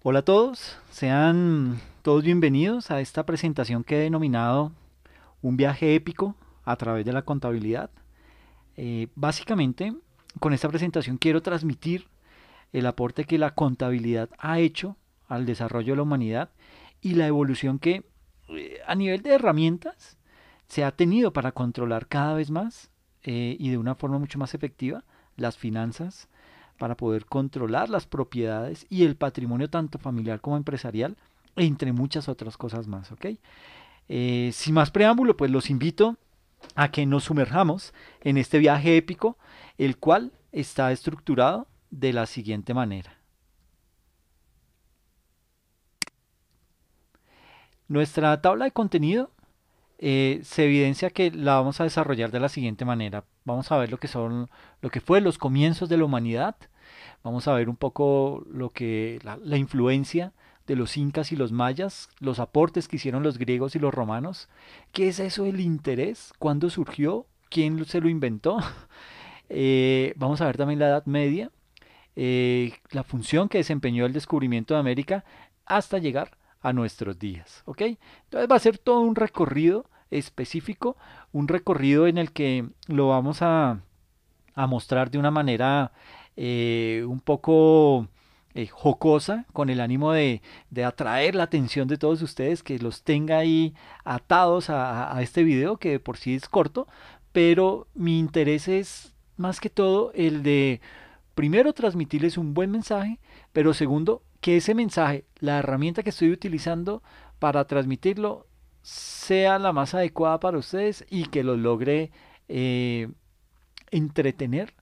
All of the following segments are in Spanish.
Hola a todos, sean todos bienvenidos a esta presentación que he denominado Un viaje épico a través de la contabilidad. Básicamente, con esta presentación quiero transmitir el aporte que la contabilidad ha hecho al desarrollo de la humanidad y la evolución que a nivel de herramientas se ha tenido para controlar cada vez más y de una forma mucho más efectiva las finanzas, para poder controlar las propiedades y el patrimonio tanto familiar como empresarial, entre muchas otras cosas más, ¿ok? Sin más preámbulo, pues los invito a que nos sumerjamos en este viaje épico, el cual está estructurado de la siguiente manera. Nuestra tabla de contenido se evidencia que la vamos a desarrollar de la siguiente manera. Vamos a ver lo que fue los comienzos de la humanidad. Vamos a ver un poco la influencia de los incas y los mayas, los aportes que hicieron los griegos y los romanos. ¿Qué es eso del interés? ¿Cuándo surgió? ¿Quién se lo inventó? Vamos a ver también la Edad Media, la función que desempeñó el descubrimiento de América hasta llegar a nuestros días. ¿Ok? Entonces va a ser todo un recorrido específico, un recorrido en el que lo vamos a mostrar de una manera un poco jocosa, con el ánimo de atraer la atención de todos ustedes, que los tenga ahí atados a este video, que de por sí es corto, pero mi interés es más que todo el de, primero, transmitirles un buen mensaje, pero segundo, que ese mensaje, la herramienta que estoy utilizando para transmitirlo, sea la más adecuada para ustedes y que los logre eh, entretener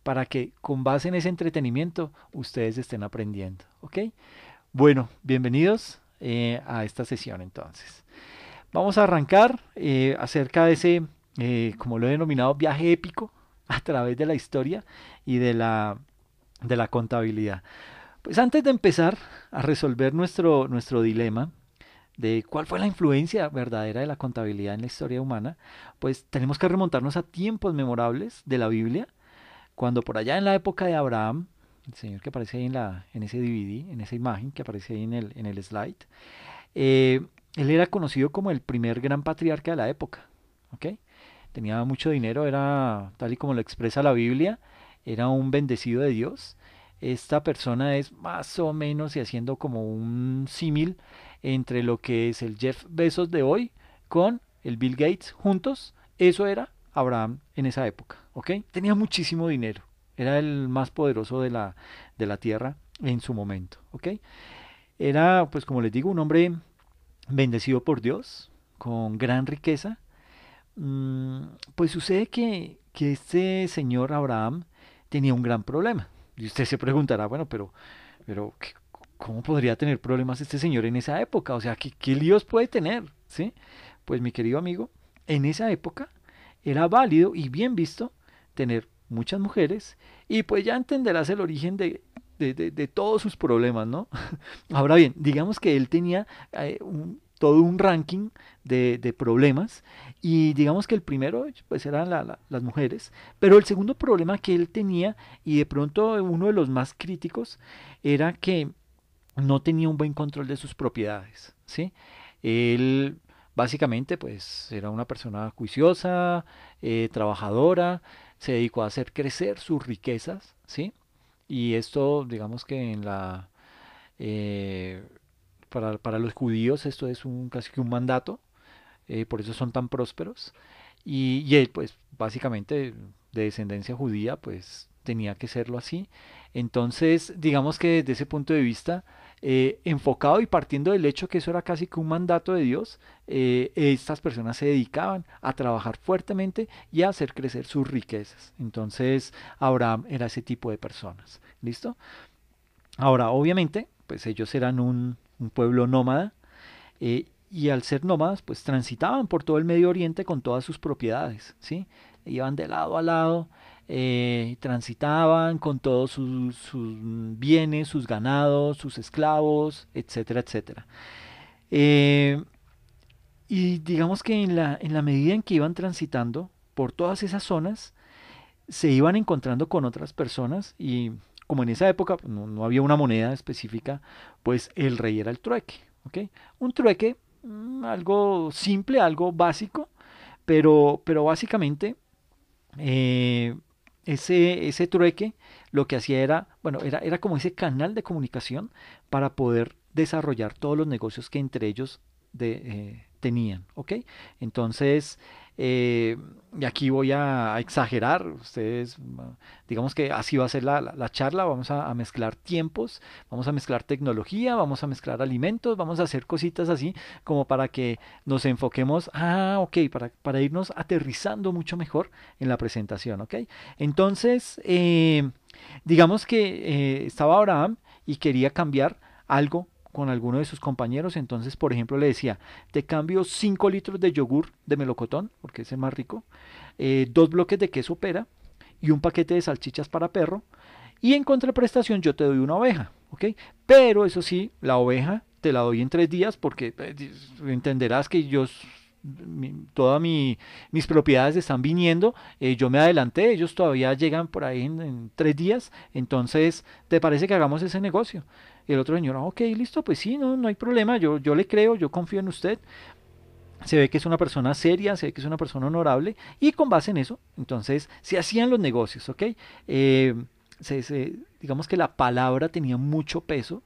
para que con base en ese entretenimiento ustedes estén aprendiendo. ¿Ok? Bueno, bienvenidos a esta sesión entonces. Vamos a arrancar acerca de ese, como lo he denominado, viaje épico a través de la historia y de la contabilidad. Pues antes de empezar a resolver nuestro dilema de cuál fue la influencia verdadera de la contabilidad en la historia humana, pues tenemos que remontarnos a tiempos memorables de la Biblia, cuando por allá en la época de Abraham, el señor que aparece ahí en ese DVD, en esa imagen que aparece ahí en el slide, eh, él era conocido como el primer gran patriarca de la época. ¿Ok? Tenía mucho dinero, era, tal y como lo expresa la Biblia, era un bendecido de Dios. Esta persona es más o menos, y haciendo como un símil entre lo que es el Jeff Bezos de hoy con el Bill Gates juntos, eso era Abraham en esa época. ¿Ok? Tenía muchísimo dinero, era el más poderoso de la tierra en su momento. ¿Ok? Era, pues como les digo, un hombre bendecido por Dios, con gran riqueza. Pues sucede que este señor Abraham tenía un gran problema. Y usted se preguntará, bueno, pero ¿cómo podría tener problemas este señor en esa época? O sea, ¿qué líos puede tener? ¿Sí? Pues mi querido amigo, en esa época era válido y bien visto tener muchas mujeres y pues ya entenderás el origen de todos sus problemas, ¿no? Ahora bien, digamos que él tenía todo un ranking de problemas y digamos que el primero pues eran las mujeres, pero el segundo problema que él tenía y de pronto uno de los más críticos era que no tenía un buen control de sus propiedades, ¿sí? Él básicamente pues era una persona juiciosa, trabajadora, se dedicó a hacer crecer sus riquezas, ¿sí? Y esto digamos que eh, para los judíos esto es casi que un mandato, por eso son tan prósperos. Y él, pues, básicamente de descendencia judía, pues tenía que serlo así. Entonces, digamos que desde ese punto de vista, enfocado y partiendo del hecho que eso era casi que un mandato de Dios, estas personas se dedicaban a trabajar fuertemente y a hacer crecer sus riquezas. Entonces, Abraham era ese tipo de personas. ¿Listo? Ahora, obviamente, pues ellos eran un pueblo nómada y al ser nómadas, pues transitaban por todo el Medio Oriente con todas sus propiedades, ¿sí? Iban de lado a lado, transitaban con todos sus bienes, sus ganados, sus esclavos, etcétera, etcétera. Eh, y digamos que en la medida en que iban transitando por todas esas zonas, se iban encontrando con otras personas y como en esa época no había una moneda específica, pues el rey era el trueque, ¿ok? Un trueque, algo simple, algo básico, pero básicamente eh, ese trueque lo que hacía era, bueno, era como ese canal de comunicación para poder desarrollar todos los negocios que entre ellos tenían, ¿ok? Entonces, eh, y aquí voy a exagerar, ustedes, digamos que así va a ser la charla, vamos a mezclar tiempos, vamos a mezclar tecnología, vamos a mezclar alimentos, vamos a hacer cositas así como para que nos enfoquemos, ok, para irnos aterrizando mucho mejor en la presentación, ¿ok? Entonces, digamos que estaba Abraham y quería cambiar algo con alguno de sus compañeros, entonces, por ejemplo, le decía, te cambio 5 litros de yogur de melocotón, porque es el más rico, 2 bloques de queso pera y un paquete de salchichas para perro, y en contraprestación yo te doy una oveja, ¿ok? Pero eso sí, la oveja te la doy en 3 días porque entenderás que todas mis propiedades están viniendo, yo me adelanté, ellos todavía llegan por ahí en 3 días, entonces, ¿te parece que hagamos ese negocio? Y el otro señor, ok, listo, pues sí, no hay problema, yo le creo, yo confío en usted, se ve que es una persona seria, se ve que es una persona honorable, y con base en eso, entonces, se hacían los negocios, ¿ok? Eh, digamos que la palabra tenía mucho peso,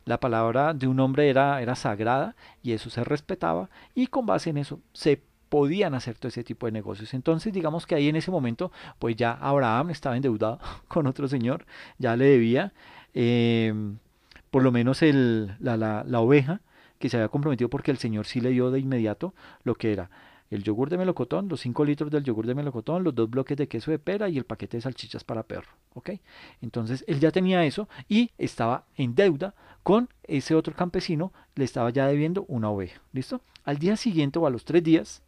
la palabra de un hombre era sagrada, y eso se respetaba, y con base en eso se podían hacer todo ese tipo de negocios. Entonces, digamos que ahí en ese momento, pues ya Abraham estaba endeudado con otro señor, ya le debía, eh, por lo menos la oveja, que se había comprometido porque el señor sí le dio de inmediato lo que era el yogur de melocotón, los 5 litros del yogur de melocotón, los 2 bloques de queso de pera y el paquete de salchichas para perro, ¿ok? Entonces él ya tenía eso y estaba en deuda con ese otro campesino, le estaba ya debiendo una oveja, ¿listo? Al día siguiente o a los 3 días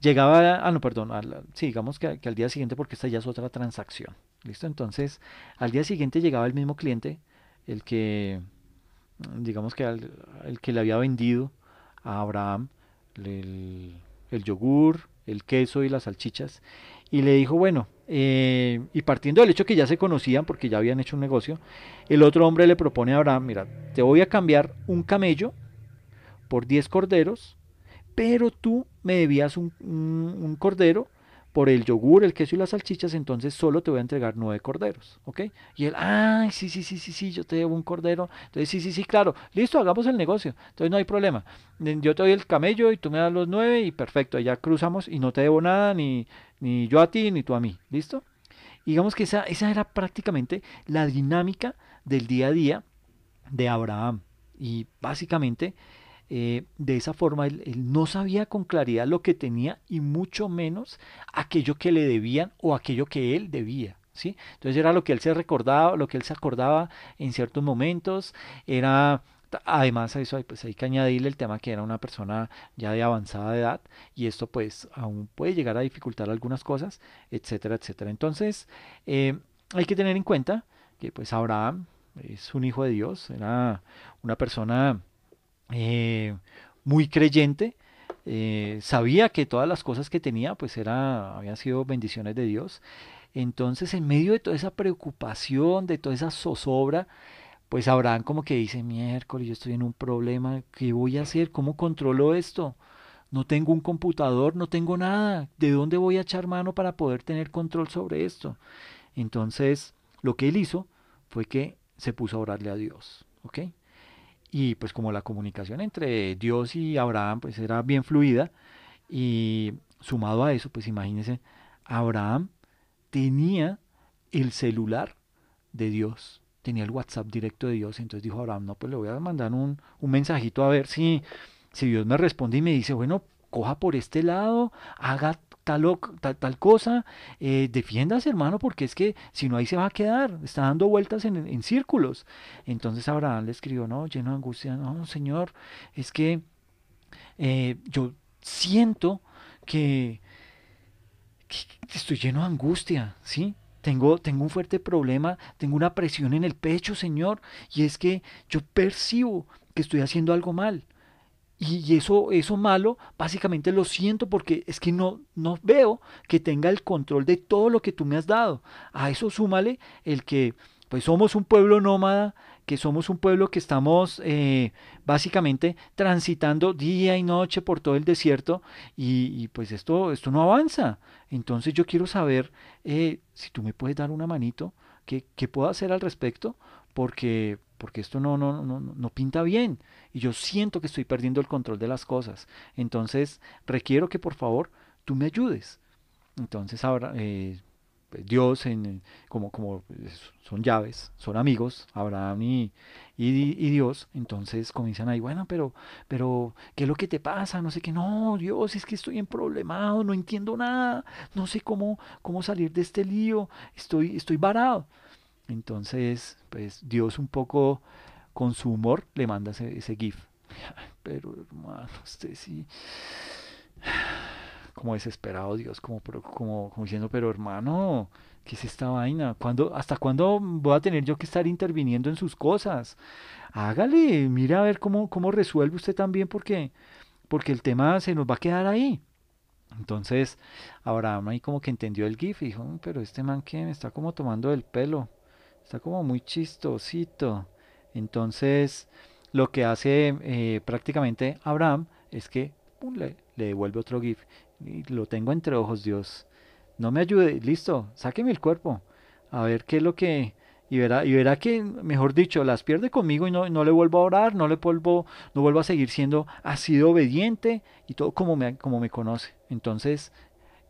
llegaba, no, perdón, sí, digamos que al día siguiente porque esta ya es otra transacción, ¿listo? Entonces al día siguiente llegaba el mismo cliente, el que digamos que el que le había vendido a Abraham el, el yogur, el queso y las salchichas, y le dijo, bueno, y partiendo del hecho que ya se conocían porque ya habían hecho un negocio, el otro hombre le propone a Abraham, mira, te voy a cambiar un camello por 10 corderos, pero tú me debías un cordero por el yogur, el queso y las salchichas, entonces solo te voy a entregar 9 corderos, ¿ok? Y él, ay, sí, yo te debo un cordero, entonces sí, claro, listo, hagamos el negocio, entonces no hay problema, yo te doy el camello y tú me das los 9 y perfecto, ya cruzamos y no te debo nada, ni yo a ti, ni tú a mí, ¿listo? Y digamos que esa era prácticamente la dinámica del día a día de Abraham, y básicamente de esa forma él no sabía con claridad lo que tenía y mucho menos aquello que le debían o aquello que él debía. ¿Sí? Entonces era lo que él se recordaba, lo que él se acordaba en ciertos momentos, era además a eso pues hay que añadirle el tema que era una persona ya de avanzada edad y esto pues aún puede llegar a dificultar algunas cosas, etcétera, etcétera. Entonces hay que tener en cuenta que pues Abraham es un hijo de Dios, era una persona eh, muy creyente, sabía que todas las cosas que tenía pues habían sido bendiciones de Dios. Entonces, en medio de toda esa preocupación, de toda esa zozobra, pues Abraham como que dice, miércoles, yo estoy en un problema, ¿qué voy a hacer? ¿Cómo controlo esto? No tengo un computador, no tengo nada. ¿De dónde voy a echar mano para poder tener control sobre esto? Entonces, lo que él hizo fue que se puso a orarle a Dios, ¿ok? Y pues como la comunicación entre Dios y Abraham pues era bien fluida y sumado a eso pues imagínense, Abraham tenía el celular de Dios, tenía el WhatsApp directo de Dios, entonces dijo Abraham, no, pues le voy a mandar un mensajito a ver si Dios me responde y me dice, bueno, coja por este lado, haga tal cosa, defiéndase hermano, porque es que si no ahí se va a quedar, está dando vueltas en círculos. Entonces Abraham le escribió, no, lleno de angustia, no, Señor, es que yo siento que, que estoy lleno de angustia, ¿sí? Tengo un fuerte problema, tengo una presión en el pecho, Señor, y es que yo percibo que estoy haciendo algo mal. Y eso malo, básicamente lo siento porque es que no veo que tenga el control de todo lo que tú me has dado. A eso súmale el que pues somos un pueblo nómada, que somos un pueblo que estamos básicamente transitando día y noche por todo el desierto y pues esto no avanza. Entonces yo quiero saber si tú me puedes dar una manito, qué puedo hacer al respecto, porque esto no pinta bien y yo siento que estoy perdiendo el control de las cosas. Entonces requiero que por favor tú me ayudes. Entonces ahora pues, Dios, como son llaves, son amigos, Abraham y Dios, entonces comienzan ahí, bueno, pero, ¿qué es lo que te pasa? No sé qué, no, Dios, es que estoy en problemado, no entiendo nada, no sé cómo salir de este lío, estoy varado. Entonces, pues Dios un poco con su humor le manda ese GIF. Pero hermano, usted sí, como desesperado Dios, como diciendo, pero hermano, ¿qué es esta vaina? ¿Hasta cuándo voy a tener yo que estar interviniendo en sus cosas? Hágale, mire a ver cómo resuelve usted también, porque el tema se nos va a quedar ahí. Entonces, Abraham ahí como que entendió el GIF y dijo, pero este man que me está como tomando el pelo, está como muy chistosito. Entonces, lo que hace prácticamente Abraham es que pum, le devuelve otro GIF. Y lo tengo entre ojos, Dios. No me ayude, listo, sáqueme el cuerpo. A ver qué es lo que... y verá que, mejor dicho, las pierde conmigo y no le vuelvo a orar, no vuelvo a seguir siendo así de obediente y todo como me conoce. Entonces,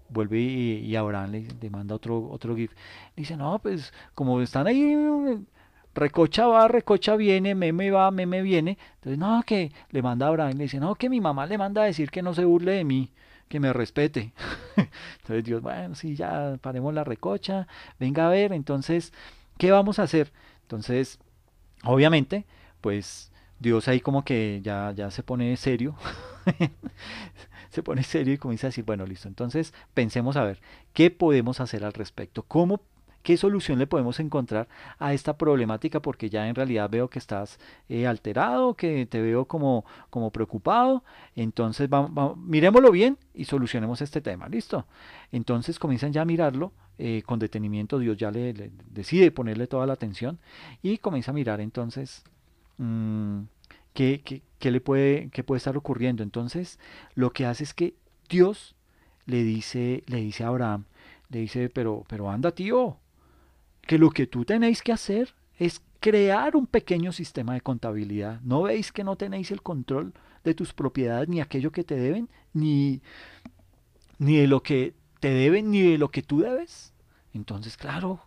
vuelve y Abraham le manda otro GIF. Dice, no, pues como están ahí, recocha va, recocha viene, meme va, meme viene. Entonces, no, que le manda a Abraham, le dice, no, que mi mamá le manda a decir que no se burle de mí, que me respete. Entonces Dios, bueno, sí, ya paremos la recocha, venga a ver, entonces, ¿qué vamos a hacer? Entonces, obviamente, pues Dios ahí como que ya se pone serio, se pone serio y comienza a decir, bueno, listo, entonces pensemos a ver, ¿qué podemos hacer al respecto? ¿Qué solución le podemos encontrar a esta problemática? Porque ya en realidad veo que estás alterado, que te veo como preocupado. Entonces, miremoslo bien y solucionemos este tema. ¿Listo? Entonces comienzan ya a mirarlo con detenimiento. Dios ya le decide ponerle toda la atención y comienza a mirar entonces mm, qué puede estar ocurriendo. Entonces, lo que hace es que Dios le dice a Abraham, le dice, pero anda, tío, que lo que tú tenéis que hacer es crear un pequeño sistema de contabilidad. ¿No veis que no tenéis el control de tus propiedades, ni aquello que te deben, ni de lo que te deben, ni de lo que tú debes? Entonces, claro,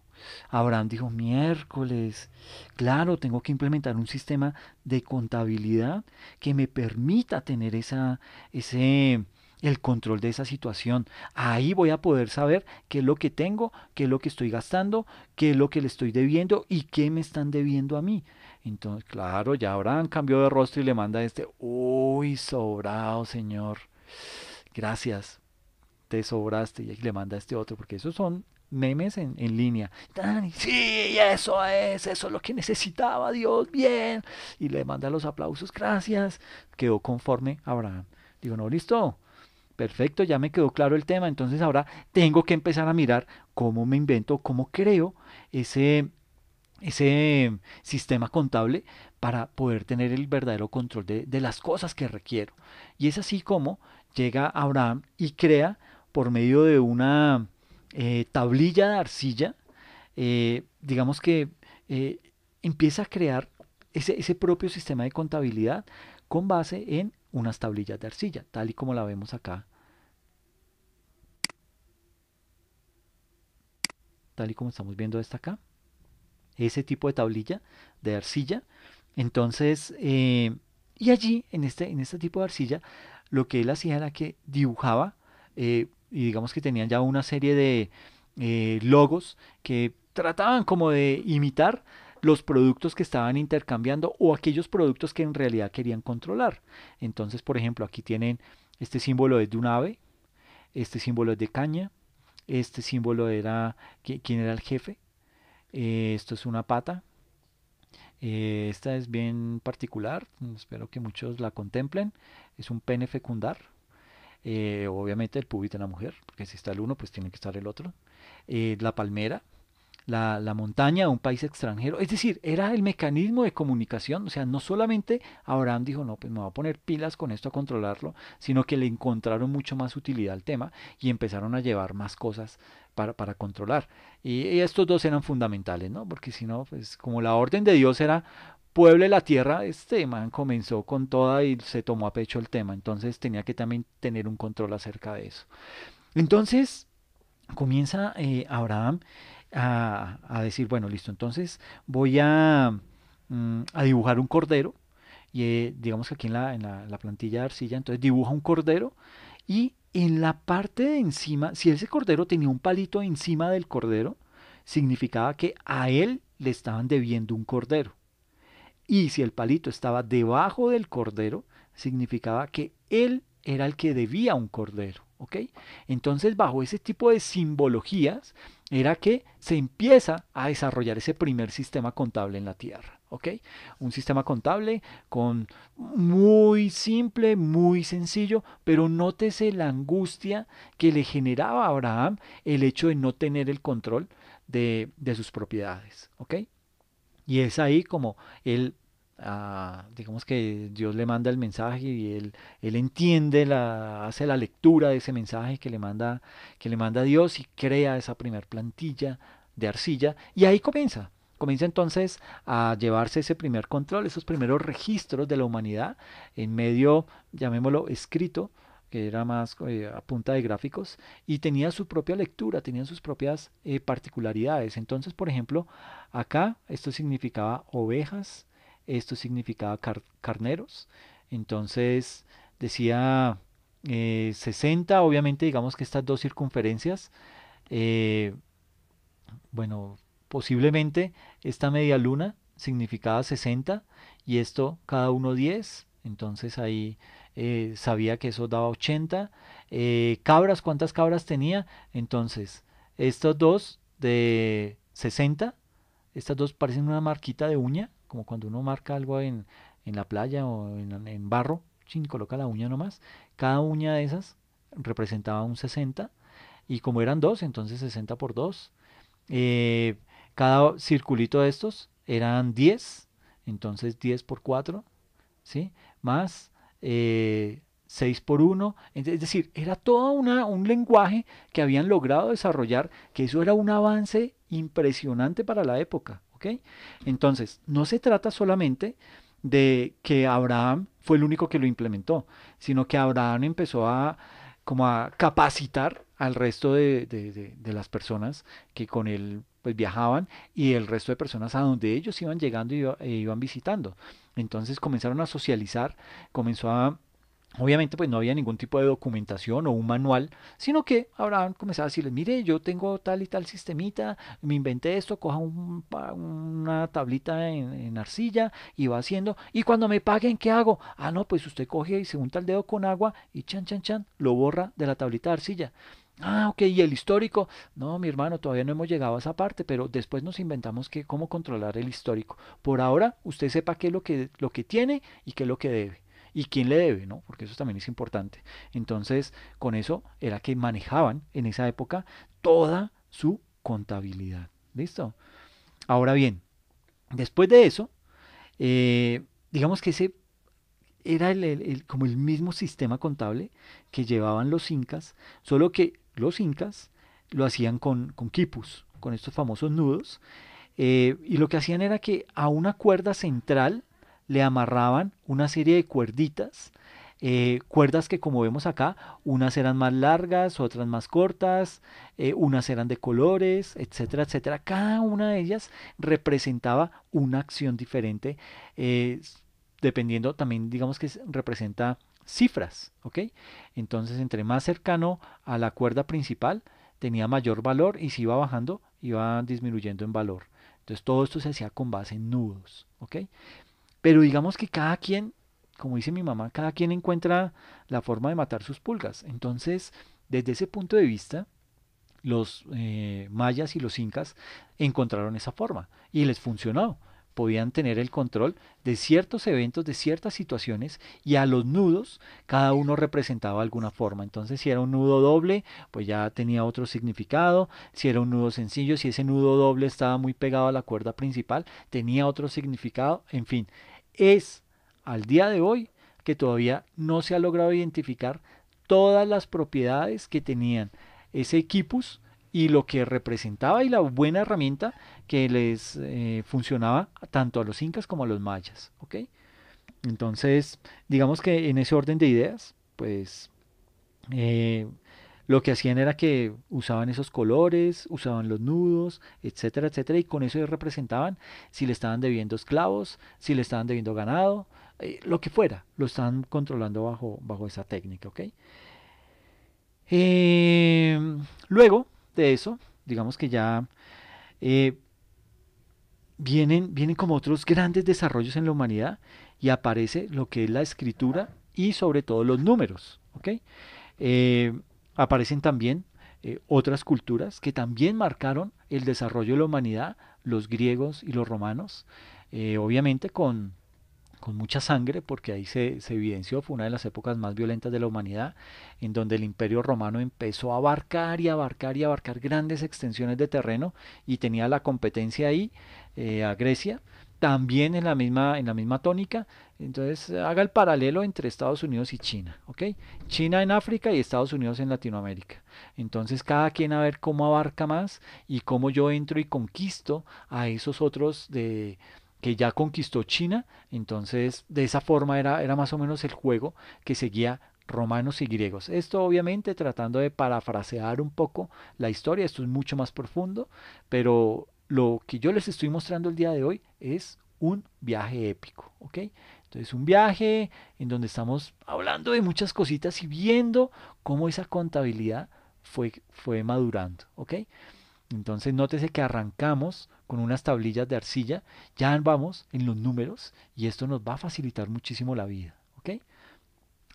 Abraham dijo, miércoles, claro, tengo que implementar un sistema de contabilidad que me permita tener ese, el control de esa situación. Ahí voy a poder saber qué es lo que tengo, qué es lo que estoy gastando, qué es lo que le estoy debiendo y qué me están debiendo a mí. Entonces, claro, ya Abraham cambió de rostro y le manda uy, sobrado, señor, gracias, te sobraste, y le manda otro, porque esos son memes en línea. Dani, sí, eso es lo que necesitaba, Dios, bien. Y le manda los aplausos, gracias. Quedó conforme Abraham. Digo, no, listo, perfecto, ya me quedó claro el tema. Entonces ahora tengo que empezar a mirar cómo me invento, cómo creo ese sistema contable para poder tener el verdadero control de las cosas que requiero. Y es así como llega Abraham y crea por medio de una tablilla de arcilla, digamos que eh, empieza a crear ese propio sistema de contabilidad con base en unas tablillas de arcilla, tal y como la vemos acá, tal y como estamos viendo esta acá, ese tipo de tablilla de arcilla. Entonces, y allí, en este tipo de arcilla, lo que él hacía era que dibujaba, y digamos que tenían ya una serie de logos que trataban como de imitar los productos que estaban intercambiando o aquellos productos que en realidad querían controlar. Entonces, por ejemplo, aquí tienen este símbolo es de un ave, este símbolo es de caña, este símbolo era quién era el jefe, esto es una pata, esta es bien particular, espero que muchos la contemplen. Es un pene fecundar. Obviamente el pubis de la mujer, porque si está el uno, pues tiene que estar el otro. La palmera. la montaña a un país extranjero. Es decir, era el mecanismo de comunicación. O sea, no solamente Abraham dijo, no, pues me voy a poner pilas con esto a controlarlo, sino que le encontraron mucho más utilidad al tema y empezaron a llevar más cosas para controlar. Y estos dos eran fundamentales, ¿no? Porque si no, pues como la orden de Dios era pueble la tierra, este man comenzó con toda y se tomó a pecho el tema. Entonces tenía que también tener un control acerca de eso. Entonces comienza Abraham a decir, bueno, listo, entonces voy a dibujar un cordero. Y digamos que aquí en la plantilla de arcilla, entonces dibuja un cordero y en la parte de encima, si ese cordero tenía un palito encima del cordero, significaba que a él le estaban debiendo un cordero. Y si el palito estaba debajo del cordero, significaba que él era el que debía un cordero. ¿Ok? Entonces, bajo ese tipo de simbologías, era que se empieza a desarrollar ese primer sistema contable en la Tierra. ¿Ok? Un sistema contable con muy simple, muy sencillo, pero nótese la angustia que le generaba a Abraham el hecho de no tener el control de sus propiedades. ¿Ok? Y es ahí como él, digamos que Dios le manda el mensaje y él entiende, hace la lectura de ese mensaje que le manda Dios y crea esa primer plantilla de arcilla. Y ahí comienza. Comienza entonces a llevarse ese primer control, esos primeros registros de la humanidad en medio, llamémoslo, escrito, que era más a punta de gráficos, y tenía su propia lectura, tenía sus propias particularidades. Entonces, por ejemplo, acá esto significaba ovejas, esto significaba carneros. Entonces decía 60, obviamente digamos que estas dos circunferencias, eh, bueno, posiblemente esta media luna significaba 60 y esto cada uno 10. Entonces ahí sabía que eso daba 80. Cabras, ¿cuántas cabras tenía? Entonces, estos dos de 60, estas dos parecen una marquita de uña, como cuando uno marca algo en la playa o en barro, chin, coloca la uña nomás. Cada uña de esas representaba un 60 y como eran dos, entonces 60 por 2. Eh, cada circulito de estos eran 10, entonces 10 por 4, ¿sí? Más 6 por 1. Es decir, era todo un lenguaje que habían logrado desarrollar, que eso era un avance impresionante para la época, ¿ok? Entonces, no se trata solamente de que Abraham fue el único que lo implementó, sino que Abraham empezó como a capacitar al resto de las personas que con él pues viajaban y el resto de personas a donde ellos iban llegando e iban visitando. Entonces comenzaron a socializar, comenzó a... Obviamente pues no había ningún tipo de documentación o un manual, sino que Abraham comenzaba a decirles, mire, yo tengo tal y tal sistemita, me inventé esto, coja una tablita en arcilla y va haciendo, y cuando me paguen, ¿qué hago? Ah, no, pues usted coge y se unta el dedo con agua y chan, chan, chan, lo borra de la tablita de arcilla. Ah, ok, y el histórico, no, mi hermano, todavía no hemos llegado a esa parte, pero después nos inventamos cómo controlar el histórico. Por ahora, usted sepa qué es lo que tiene y qué es lo que debe y quién le debe, ¿no? Porque eso también es importante. Entonces, con eso era que manejaban en esa época toda su contabilidad. ¿Listo? Ahora bien, después de eso, digamos que ese era como el mismo sistema contable que llevaban los incas, solo que los incas lo hacían con quipus, con estos famosos nudos, y lo que hacían era que a una cuerda central le amarraban una serie de cuerditas, cuerdas que como vemos acá, unas eran más largas, otras más cortas, unas eran de colores, etcétera, etcétera. Cada una de ellas representaba una acción diferente, eh, dependiendo también, digamos que representa cifras, ¿ok? Entonces, entre más cercano a la cuerda principal, tenía mayor valor y si iba bajando, iba disminuyendo en valor. Entonces todo esto se hacía con base en nudos, ¿ok? Pero digamos que cada quien, como dice mi mamá, cada quien encuentra la forma de matar sus pulgas. Entonces, desde ese punto de vista, los mayas y los incas encontraron esa forma y les funcionó. podían tener el control de ciertos eventos, de ciertas situaciones, y a los nudos cada uno representaba alguna forma. Entonces, si era un nudo doble, pues ya tenía otro significado. Si era un nudo sencillo, si ese nudo doble estaba muy pegado a la cuerda principal, tenía otro significado. En fin, es al día de hoy que todavía no se ha logrado identificar todas las propiedades que tenían ese quipus y lo que representaba y la buena herramienta que les funcionaba tanto a los incas como a los mayas. ¿Ok? Entonces, digamos que en ese orden de ideas, pues eh, lo que hacían era que usaban esos colores, usaban los nudos, etcétera, etcétera, y con eso ellos representaban si le estaban debiendo esclavos, si le estaban debiendo ganado, lo que fuera, lo estaban controlando bajo esa técnica, ¿ok? Luego de eso, digamos que ya eh, vienen como otros grandes desarrollos en la humanidad y aparece lo que es la escritura y sobre todo los números, ¿ok? Eh, Aparecen también otras culturas que también marcaron el desarrollo de la humanidad, los griegos y los romanos, obviamente con mucha sangre, porque ahí se evidenció, fue una de las épocas más violentas de la humanidad, en donde el imperio romano empezó a abarcar y abarcar y abarcar grandes extensiones de terreno y tenía la competencia ahí a Grecia, también en la misma tónica. Entonces haga el paralelo entre Estados Unidos y China, ¿ok? China en África y Estados Unidos en Latinoamérica. Entonces cada quien a ver cómo abarca más y cómo yo entro y conquisto a esos otros de que ya conquistó China. Entonces de esa forma era más o menos el juego que seguía romanos y griegos. Esto obviamente tratando de parafrasear un poco la historia, esto es mucho más profundo, pero lo que yo les estoy mostrando el día de hoy es un viaje épico, ¿ok? Entonces un viaje en donde estamos hablando de muchas cositas y viendo cómo esa contabilidad fue madurando, ¿ok? Entonces nótese que arrancamos con unas tablillas de arcilla, ya vamos en los números y esto nos va a facilitar muchísimo la vida, ¿ok?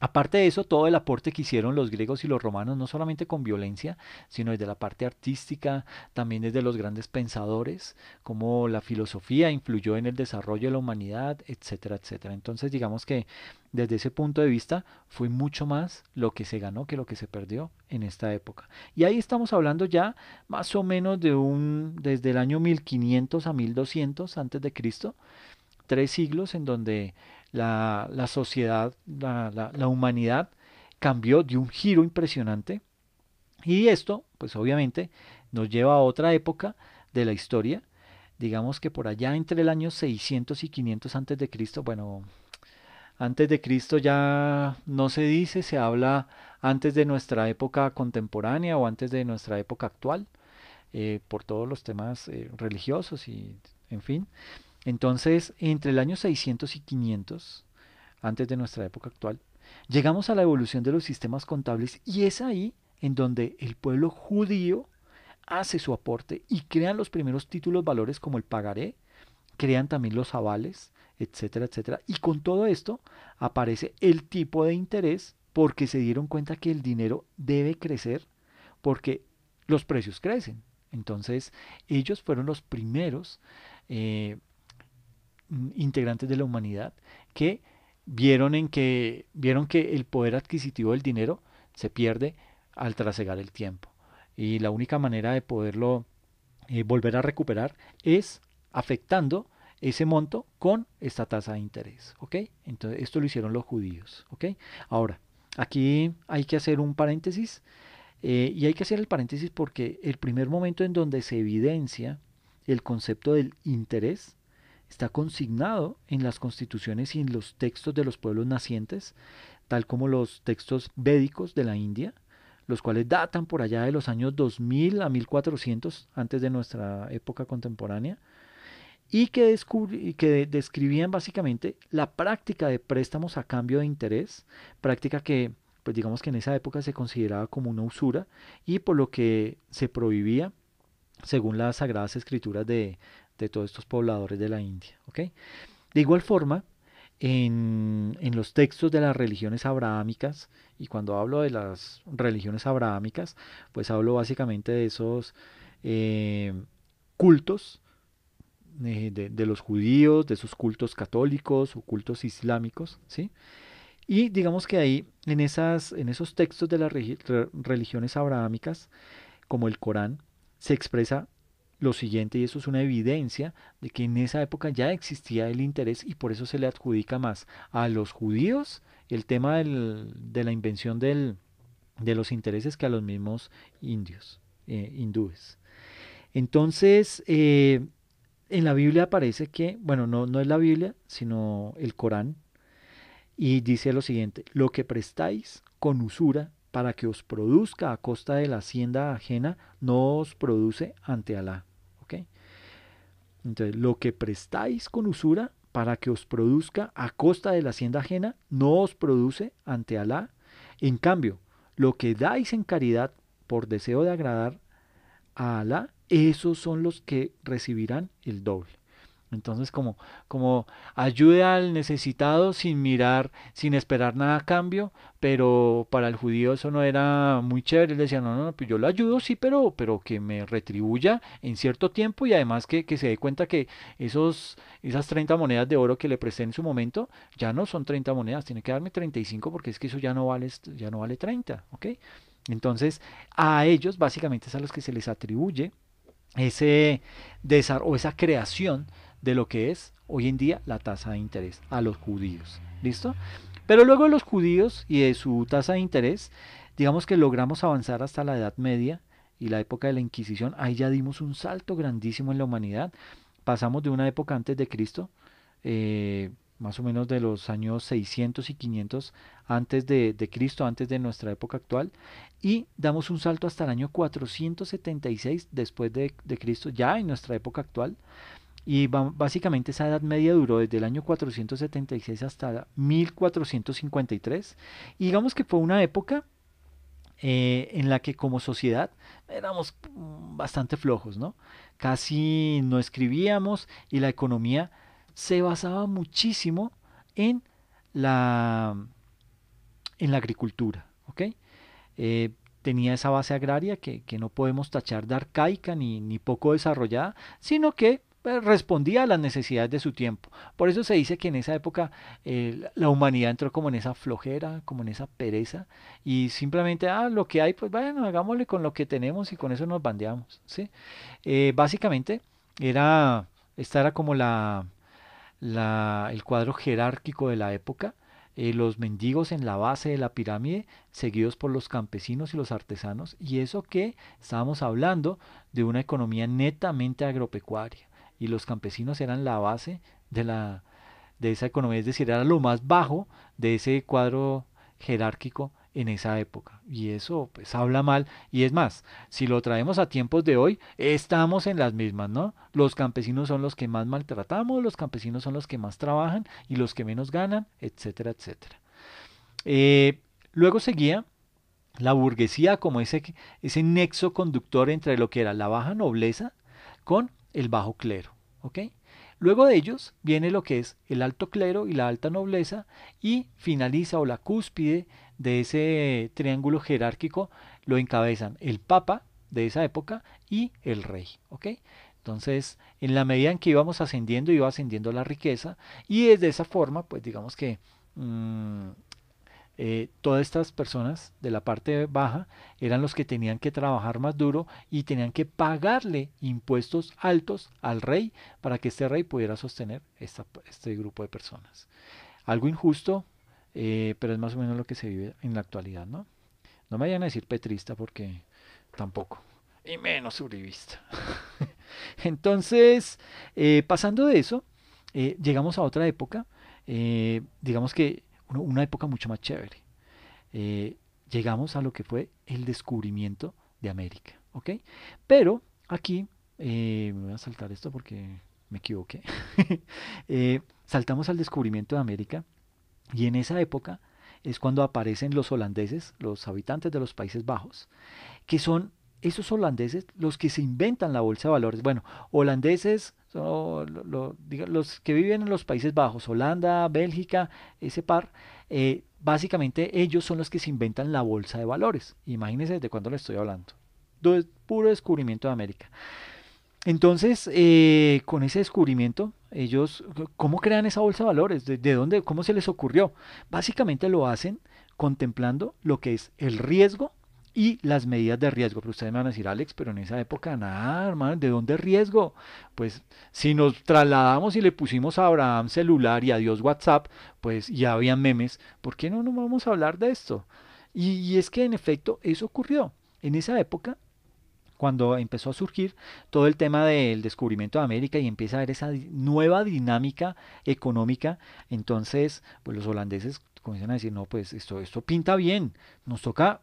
Aparte de eso, todo el aporte que hicieron los griegos y los romanos, no solamente con violencia, sino desde la parte artística, también desde los grandes pensadores, como la filosofía influyó en el desarrollo de la humanidad, etcétera, etcétera. Entonces, digamos que desde ese punto de vista fue mucho más lo que se ganó que lo que se perdió en esta época. Y ahí estamos hablando ya más o menos desde el año 1500 a 1200 antes de Cristo, 3 siglos en donde la sociedad, la humanidad cambió, dio un giro impresionante y esto, pues obviamente, nos lleva a otra época de la historia, digamos que por allá entre el año 600 y 500 antes de Cristo, bueno, antes de Cristo ya no se dice, se habla antes de nuestra época contemporánea o antes de nuestra época actual, por todos los temas religiosos y en fin. Entonces, entre el año 600 y 500, antes de nuestra época actual, llegamos a la evolución de los sistemas contables y es ahí en donde el pueblo judío hace su aporte y crean los primeros títulos valores como el pagaré, crean también los avales, etcétera, etcétera. Y con todo esto aparece el tipo de interés porque se dieron cuenta que el dinero debe crecer porque los precios crecen. Entonces, ellos fueron los primeros eh, integrantes de la humanidad que vieron que el poder adquisitivo del dinero se pierde al trasegar el tiempo. Y la única manera de poderlo volver a recuperar es afectando ese monto con esta tasa de interés, ¿ok? Entonces, esto lo hicieron los judíos, ¿ok? Ahora, aquí hay que hacer un paréntesis y hay que hacer el paréntesis porque el primer momento en donde se evidencia el concepto del interés está consignado en las constituciones y en los textos de los pueblos nacientes, tal como los textos védicos de la India, los cuales datan por allá de los años 2000 a 1400 antes de nuestra época contemporánea, y que describían básicamente la práctica de préstamos a cambio de interés, práctica que pues digamos que en esa época se consideraba como una usura y por lo que se prohibía según las sagradas escrituras de todos estos pobladores de la India. ¿Ok? De igual forma, en los textos de las religiones abrahámicas, y cuando hablo de las religiones abrahámicas, pues hablo básicamente de esos eh, cultos de los judíos, de sus cultos católicos o cultos islámicos, ¿sí? Y digamos que ahí, en esos textos de las religiones abrahámicas, como el Corán, se expresa lo siguiente, y eso es una evidencia de que en esa época ya existía el interés y por eso se le adjudica más a los judíos el tema de la invención de los intereses que a los mismos indios, hindúes. Entonces, en la Biblia aparece que, bueno, no es la Biblia, sino el Corán, y dice lo siguiente, lo que prestáis con usura para que os produzca a costa de la hacienda ajena, no os produce ante Alá. ¿Ok? Entonces, lo que prestáis con usura para que os produzca a costa de la hacienda ajena, no os produce ante Alá. En cambio, lo que dais en caridad por deseo de agradar a Alá, esos son los que recibirán el doble. Entonces, como ayude al necesitado sin mirar, sin esperar nada a cambio, pero para el judío eso no era muy chévere. Él decía, no, pues yo lo ayudo, sí, pero que me retribuya en cierto tiempo y además que se dé cuenta que esas 30 monedas de oro que le presté en su momento ya no son 30 monedas, tiene que darme 35 porque es que eso ya no vale 30, ¿ok? Entonces, a ellos básicamente es a los que se les atribuye ese o esa creación de lo que es hoy en día la tasa de interés a los judíos. ¿Listo? Pero luego de los judíos y de su tasa de interés, digamos que logramos avanzar hasta la Edad Media y la época de la Inquisición. Ahí ya dimos un salto grandísimo en la humanidad. Pasamos de una época antes de Cristo, más o menos de los años 600 y 500 antes de Cristo, antes de nuestra época actual, y damos un salto hasta el año 476 después de Cristo, ya en nuestra época actual. Y básicamente esa Edad Media duró desde el año 476 hasta 1453. Y digamos que fue una época en la que como sociedad éramos bastante flojos, ¿no? Casi no escribíamos y la economía se basaba muchísimo en la, en la agricultura, ¿ok? Eh, tenía esa base agraria que no podemos tachar de arcaica ni poco desarrollada, sino que respondía a las necesidades de su tiempo. Por eso se dice que en esa época la humanidad entró como en esa flojera, como en esa pereza, y simplemente, lo que hay, pues bueno, hagámosle con lo que tenemos y con eso nos bandeamos, ¿sí? Básicamente, era, esta era como el cuadro jerárquico de la época, los mendigos en la base de la pirámide, seguidos por los campesinos y los artesanos, y eso que estábamos hablando de una economía netamente agropecuaria, y los campesinos eran la base de esa economía, es decir, era lo más bajo de ese cuadro jerárquico en esa época. Y eso pues habla mal. Y es más, si lo traemos a tiempos de hoy, estamos en las mismas, ¿no? Los campesinos son los que más maltratamos, los campesinos son los que más trabajan y los que menos ganan, etcétera, etcétera. Luego seguía la burguesía como ese nexo conductor entre lo que era la baja nobleza con el bajo clero. ¿Ok? Luego de ellos viene lo que es el alto clero y la alta nobleza y finaliza o la cúspide de ese triángulo jerárquico lo encabezan el papa de esa época y el rey. ¿Ok? Entonces, en la medida en que íbamos ascendiendo, iba ascendiendo la riqueza y de esa forma, pues digamos que todas estas personas de la parte baja eran los que tenían que trabajar más duro y tenían que pagarle impuestos altos al rey para que este rey pudiera sostener este grupo de personas. Algo injusto, pero es más o menos lo que se vive en la actualidad, ¿no? No me vayan a decir petrista porque tampoco, y menos uribista. Entonces, pasando de eso, llegamos a otra época, digamos que una época mucho más chévere. Llegamos a lo que fue el descubrimiento de América, ¿ok? Pero aquí, me voy a saltar esto porque me equivoqué. Saltamos al descubrimiento de América y en esa época es cuando aparecen los holandeses, los habitantes de los Países Bajos, que son esos holandeses los que se inventan la bolsa de valores. Bueno, holandeses son los que viven en los Países Bajos, Holanda, Bélgica, ese par, básicamente ellos son los que se inventan la bolsa de valores. Imagínense de cuándo le estoy hablando. Puro descubrimiento de América. Entonces, con ese descubrimiento, ellos, ¿cómo crean esa bolsa de valores? ¿De dónde, cómo se les ocurrió? Básicamente lo hacen contemplando lo que es el riesgo y las medidas de riesgo. Pero ustedes me van a decir, Alex, pero en esa época nada, hermano, ¿de dónde riesgo? Pues si nos trasladamos y le pusimos a Abraham celular y a Dios WhatsApp, pues ya habían memes, ¿por qué no nos vamos a hablar de esto? Y es que en efecto eso ocurrió. En esa época cuando empezó a surgir todo el tema del descubrimiento de América y empieza a haber esa nueva dinámica económica, entonces pues los holandeses comienzan a decir, no, pues esto pinta bien, nos toca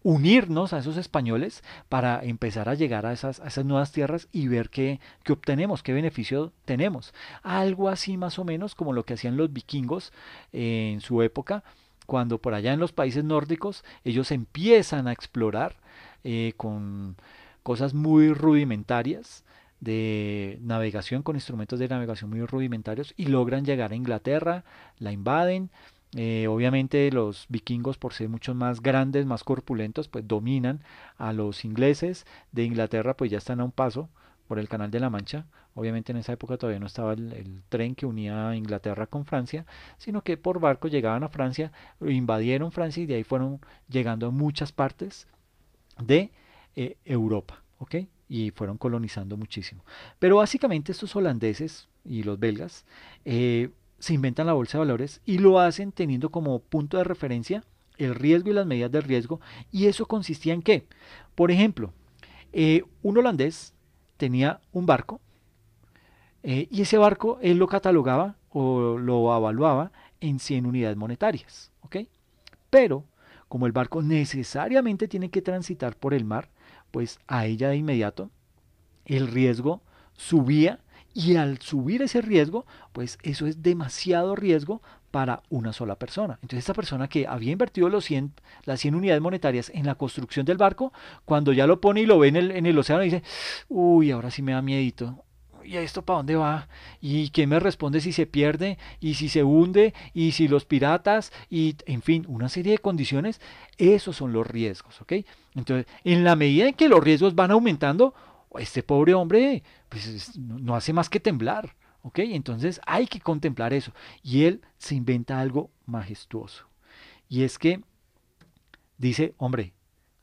unirnos a esos españoles para empezar a llegar a esas nuevas tierras y ver qué obtenemos, qué beneficio tenemos. Algo así más o menos como lo que hacían los vikingos en su época, cuando por allá en los países nórdicos ellos empiezan a explorar con cosas muy rudimentarias de navegación, con instrumentos de navegación muy rudimentarios y logran llegar a Inglaterra, la invaden. Obviamente los vikingos, por ser mucho más grandes, más corpulentos, pues dominan a los ingleses. De Inglaterra pues ya están a un paso por el Canal de la Mancha. Obviamente en esa época todavía no estaba el tren que unía a Inglaterra con Francia, sino que por barco llegaban a Francia, invadieron Francia y de ahí fueron llegando a muchas partes de Europa, ¿ok? Y fueron colonizando muchísimo. Pero básicamente estos holandeses y los belgas se inventan la bolsa de valores y lo hacen teniendo como punto de referencia el riesgo y las medidas de riesgo. ¿Y eso consistía en qué? Por ejemplo, un holandés tenía un barco y ese barco él lo catalogaba o lo evaluaba en 100 unidades monetarias, ¿ok? Pero como el barco necesariamente tiene que transitar por el mar, pues a ella de inmediato el riesgo subía y al subir ese riesgo, pues eso es demasiado riesgo para una sola persona. Entonces esta persona que había invertido las 100 unidades monetarias en la construcción del barco, cuando ya lo pone y lo ve en el océano, dice, uy, ahora sí me da miedito. ¿Y esto para dónde va? ¿Y quién me responde si se pierde? ¿Y si se hunde? ¿Y si los piratas? Y en fin, una serie de condiciones. Esos son los riesgos, ¿ok? Entonces, en la medida en que los riesgos van aumentando, este pobre hombre pues no hace más que temblar, ¿ok? Entonces hay que contemplar eso. Y él se inventa algo majestuoso. Y es que dice, hombre,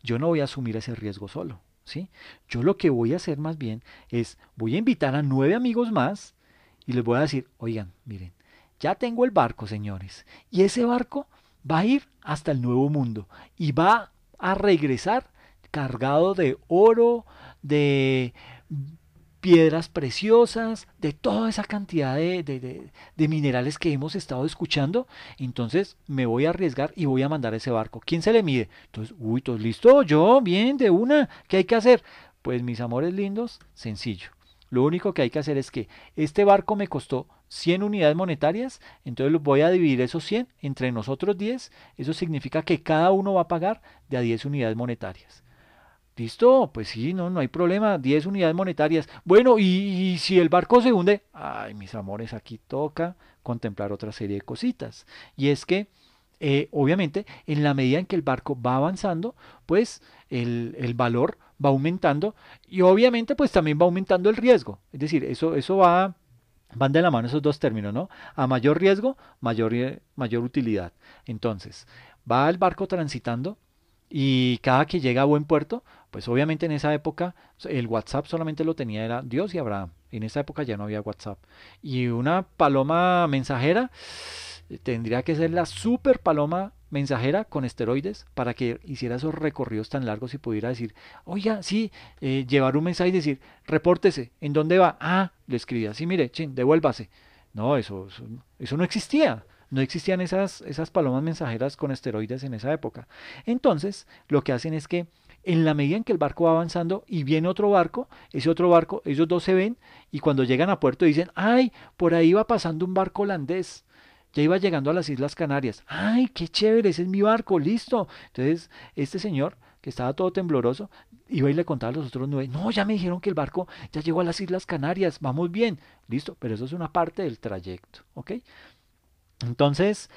yo no voy a asumir ese riesgo solo, ¿sí? Yo lo que voy a hacer más bien es, voy a invitar a 9 amigos más y les voy a decir, oigan, miren, ya tengo el barco, señores, y ese barco va a ir hasta el nuevo mundo y va a regresar cargado de oro, de piedras preciosas, de toda esa cantidad de minerales que hemos estado escuchando, entonces me voy a arriesgar y voy a mandar ese barco. ¿Quién se le mide? Entonces, uy, todo listo, yo, bien, de una, ¿qué hay que hacer? Pues mis amores lindos, sencillo. Lo único que hay que hacer es que este barco me costó 100 unidades monetarias, entonces voy a dividir esos 100 entre nosotros 10, eso significa que cada uno va a pagar de a 10 unidades monetarias. Listo, pues sí, no hay problema, 10 unidades monetarias. Bueno, y si el barco se hunde, ay, mis amores, aquí toca contemplar otra serie de cositas. Y es que, obviamente, en la medida en que el barco va avanzando, pues el valor va aumentando y obviamente pues también va aumentando el riesgo. Es decir, eso van de la mano esos dos términos, ¿no? A mayor riesgo, mayor utilidad. Entonces, va el barco transitando y cada que llega a buen puerto, pues obviamente en esa época el WhatsApp solamente lo tenía era Dios y Abraham. En esa época ya no había WhatsApp. Y una paloma mensajera tendría que ser la super paloma mensajera con esteroides para que hiciera esos recorridos tan largos y pudiera decir, oiga, sí, llevar un mensaje y decir, repórtese, ¿en dónde va? Ah, le escribía, sí, mire, chin, devuélvase. No, eso no existía. No existían esas palomas mensajeras con esteroides en esa época. Entonces, lo que hacen es que en la medida en que el barco va avanzando y viene otro barco, ese otro barco, ellos dos se ven y cuando llegan a puerto dicen, ay, por ahí va pasando un barco holandés. Ya iba llegando a las Islas Canarias. ¡Ay, qué chévere! Ese es mi barco, listo. Entonces, este señor, que estaba todo tembloroso, iba y le contaba a los otros 9. No, ya me dijeron que el barco ya llegó a las Islas Canarias. Vamos bien. Listo, pero eso es una parte del trayecto. ¿Ok? Entonces,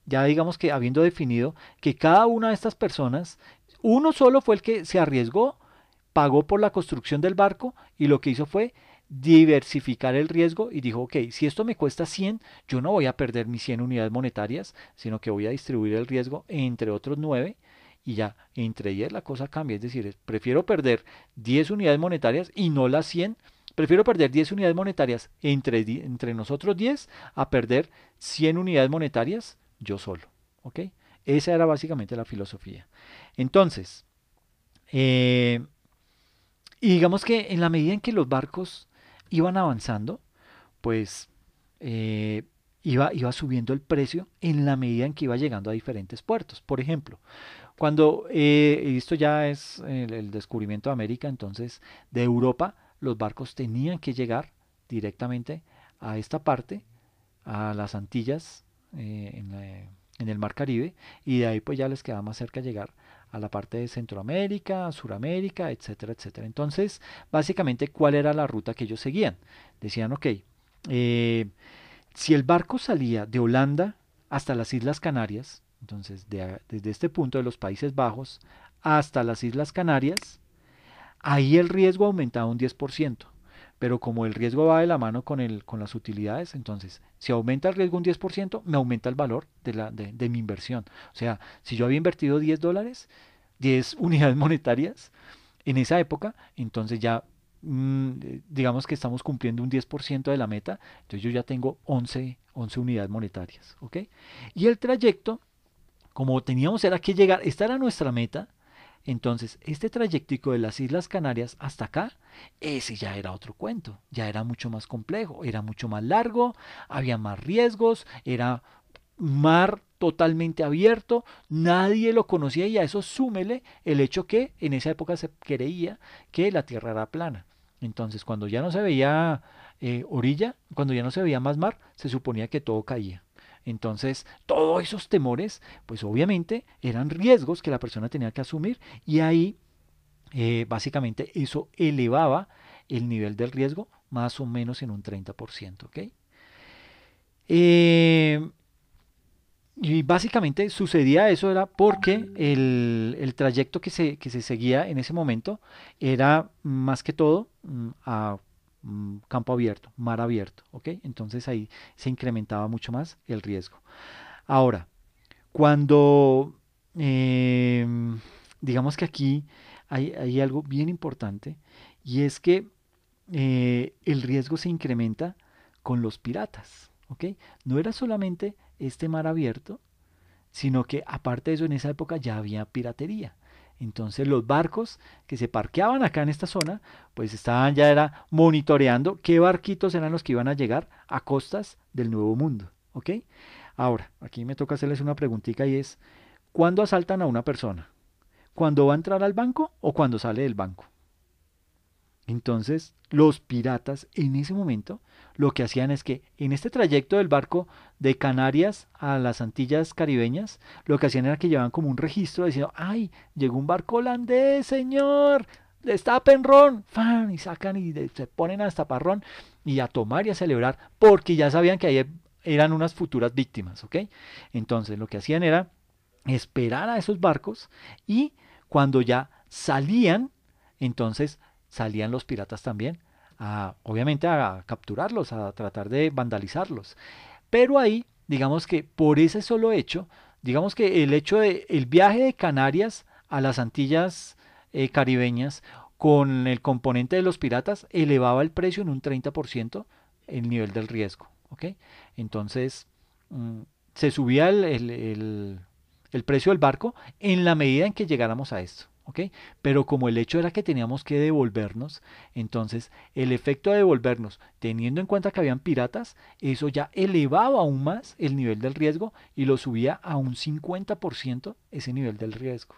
ya digamos que habiendo definido que cada una de estas personas, uno solo fue el que se arriesgó pagó por la construcción del barco y lo que hizo fue diversificar el riesgo y dijo, ok, si esto me cuesta 100, yo no voy a perder mis 100 unidades monetarias, sino que voy a distribuir el riesgo entre otros 9 y ya, entre 10 la cosa cambia, es decir, prefiero perder 10 unidades monetarias y no las 100. Prefiero perder 10 unidades monetarias entre nosotros 10 a perder 100 unidades monetarias yo solo. ¿Ok? Esa era básicamente la filosofía. Entonces, eh, y digamos que en la medida en que los barcos iban avanzando, pues eh, iba subiendo el precio en la medida en que iba llegando a diferentes puertos. Por ejemplo, cuando, y esto ya es el descubrimiento de América, entonces de Europa los barcos tenían que llegar directamente a esta parte, a las Antillas, en el Mar Caribe, y de ahí pues ya les quedaba más cerca llegar a la parte de Centroamérica, Suramérica, etcétera, etcétera. Entonces, básicamente, ¿cuál era la ruta que ellos seguían? Decían, ok, eh, si el barco salía de Holanda hasta las Islas Canarias, entonces desde este punto de los Países Bajos hasta las Islas Canarias, ahí el riesgo aumentaba un 10%. Pero como el riesgo va de la mano con las utilidades, entonces si aumenta el riesgo un 10%, me aumenta el valor de mi inversión. O sea, si yo había invertido $10, 10 unidades monetarias en esa época, entonces ya digamos que estamos cumpliendo un 10% de la meta, entonces yo ya tengo 11 unidades monetarias, ¿ok? Y el trayecto, como teníamos era que llegar, esta era nuestra meta, entonces este trayectico de las Islas Canarias hasta acá, ese ya era otro cuento, ya era mucho más complejo, era mucho más largo, había más riesgos, era mar totalmente abierto, nadie lo conocía y a eso súmele el hecho que en esa época se creía que la Tierra era plana. Entonces, cuando ya no se veía orilla, cuando ya no se veía más mar, se suponía que todo caía. Entonces, todos esos temores, pues obviamente eran riesgos que la persona tenía que asumir y ahí básicamente eso elevaba el nivel del riesgo más o menos en un 30%. ¿Ok? Eh, y básicamente sucedía eso era porque el trayecto que se seguía en ese momento era más que todo a campo abierto, mar abierto, ¿ok? Entonces ahí se incrementaba mucho más el riesgo. Ahora, cuando digamos que aquí hay algo bien importante y es que el riesgo se incrementa con los piratas, ¿ok? No era solamente este mar abierto, sino que aparte de eso en esa época ya había piratería. Entonces los barcos que se parqueaban acá en esta zona, pues estaban ya era monitoreando qué barquitos eran los que iban a llegar a costas del Nuevo Mundo, ¿ok? Ahora, aquí me toca hacerles una preguntita y es, ¿cuándo asaltan a una persona? ¿Cuándo va a entrar al banco o cuando sale del banco? Entonces, los piratas en ese momento lo que hacían es que en este trayecto del barco de Canarias a las Antillas Caribeñas, lo que hacían era que llevaban como un registro diciendo, ay, llegó un barco holandés, señor, destapen ron, ¡fan! Y sacan y se ponen a destapar ron y a tomar y a celebrar, porque ya sabían que ahí eran unas futuras víctimas, ¿ok? Entonces, lo que hacían era esperar a esos barcos y cuando ya salían, entonces salían los piratas también, obviamente a capturarlos, a tratar de vandalizarlos. Pero ahí, digamos que por ese solo hecho, digamos que el hecho de el viaje de Canarias a las Antillas caribeñas con el componente de los piratas elevaba el precio en un 30% el nivel del riesgo. ¿Ok? Entonces, mm, se subía el precio del barco en la medida en que llegáramos a esto. ¿Ok? Pero como el hecho era que teníamos que devolvernos, entonces el efecto de devolvernos, teniendo en cuenta que habían piratas, eso ya elevaba aún más el nivel del riesgo y lo subía a un 50% ese nivel del riesgo.